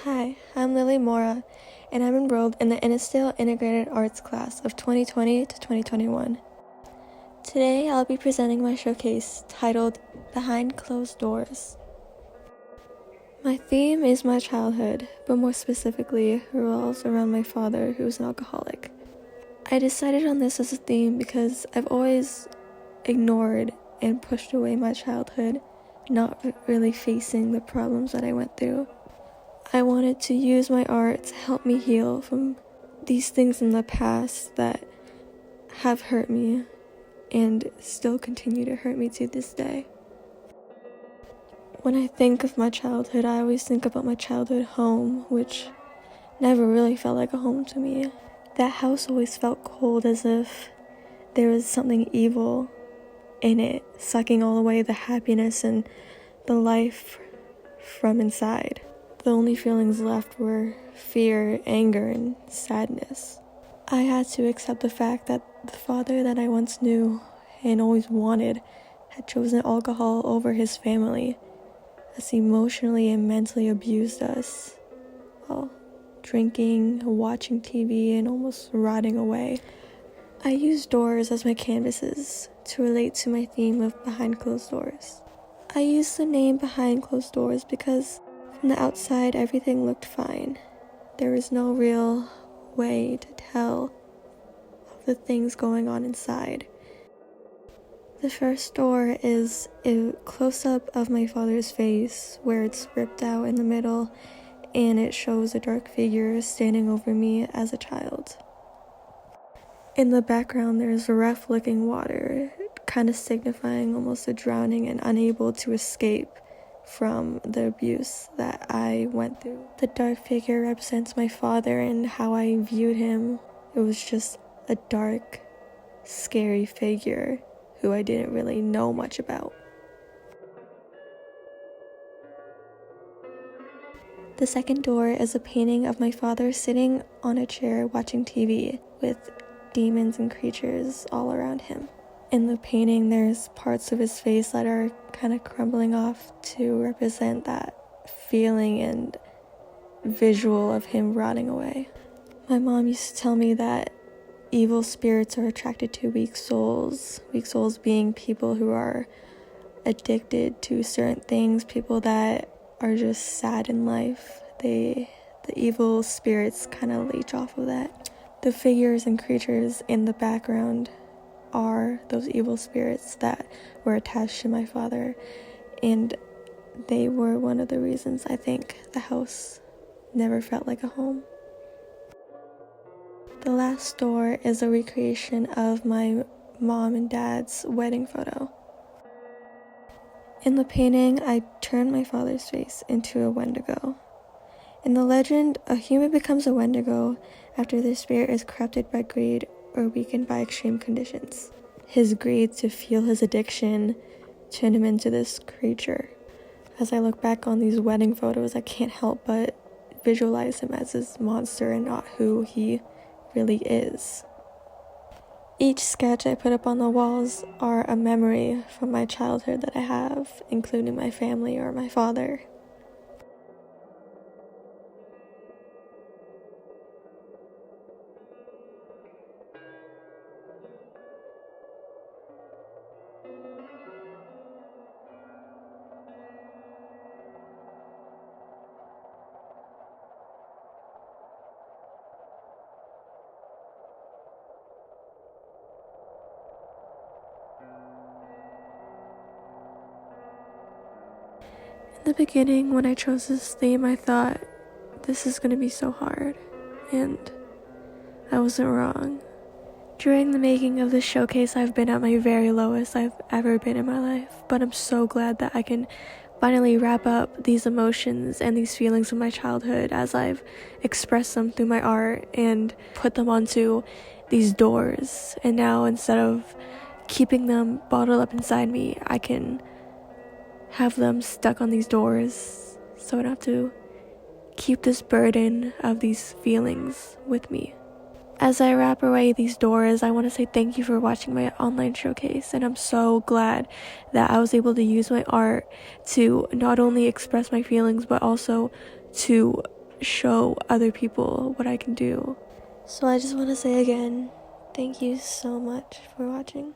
Hi, I'm Lilly Moura, and I'm enrolled in the Integrated Arts class of 2020 to 2021. Today, I'll be presenting my showcase titled Behind Closed Doors. My theme is my childhood, but more specifically, revolves around my father, who was an alcoholic. I decided on this as a theme because I've always ignored and pushed away my childhood, not really facing the problems that I went through. I wanted to use my art to help me heal from these things in the past that have hurt me and still continue to hurt me to this day. When I think of my childhood, I always think about my childhood home, which never really felt like a home to me. That house always felt cold, as if there was something evil in it, sucking all away the happiness and the life from inside. The only feelings left were fear, anger, and sadness. I had to accept the fact that the father that I once knew and always wanted had chosen alcohol over his family, as he emotionally and mentally abused us while drinking, watching TV, and almost rotting away. I used doors as my canvases to relate to my theme of Behind Closed Doors. I used the name Behind Closed Doors because from the outside, everything looked fine. There was no real way to tell of the things going on inside. The first door is a close-up of my father's face, where it's ripped out in the middle, and it shows a dark figure standing over me as a child. In the background, there's rough-looking water, kind of signifying almost a drowning and unable to escape from the abuse that I went through. The dark figure represents my father and how I viewed him. It was just a dark, scary figure who I didn't really know much about. The second door is a painting of my father sitting on a chair watching TV with demons and creatures all around him. In the painting, there's parts of his face that are kind of crumbling off to represent that feeling and visual of him rotting away. My mom used to tell me that evil spirits are attracted to weak souls being people who are addicted to certain things, people that are just sad in life. The evil spirits kind of leech off of that. The figures and creatures in the background are those evil spirits that were attached to my father, and they were one of the reasons I think the house never felt like a home. The last door is a recreation of my mom and dad's wedding photo. In the painting, I turned my father's face into a Wendigo. In the legend, a human becomes a Wendigo after their spirit is corrupted by greed or weakened by extreme conditions. His greed to fuel his addiction turned him into this creature. As I look back on these wedding photos, I can't help but visualize him as this monster and not who he really is. Each sketch I put up on the walls are a memory from my childhood that I have, including my family or my father. In the beginning, when I chose this theme, I thought, this is going to be so hard, and I wasn't wrong. During the making of this showcase, I've been at my very lowest I've ever been in my life, but I'm so glad that I can finally wrap up these emotions and these feelings of my childhood as I've expressed them through my art and put them onto these doors. And now, instead of keeping them bottled up inside me, I can have them stuck on these doors so I don't have to keep this burden of these feelings with me. As I wrap away these doors, I want to say thank you for watching my online showcase, and I'm so glad that I was able to use my art to not only express my feelings but also to show other people what I can do. So I just want to say again, thank you so much for watching.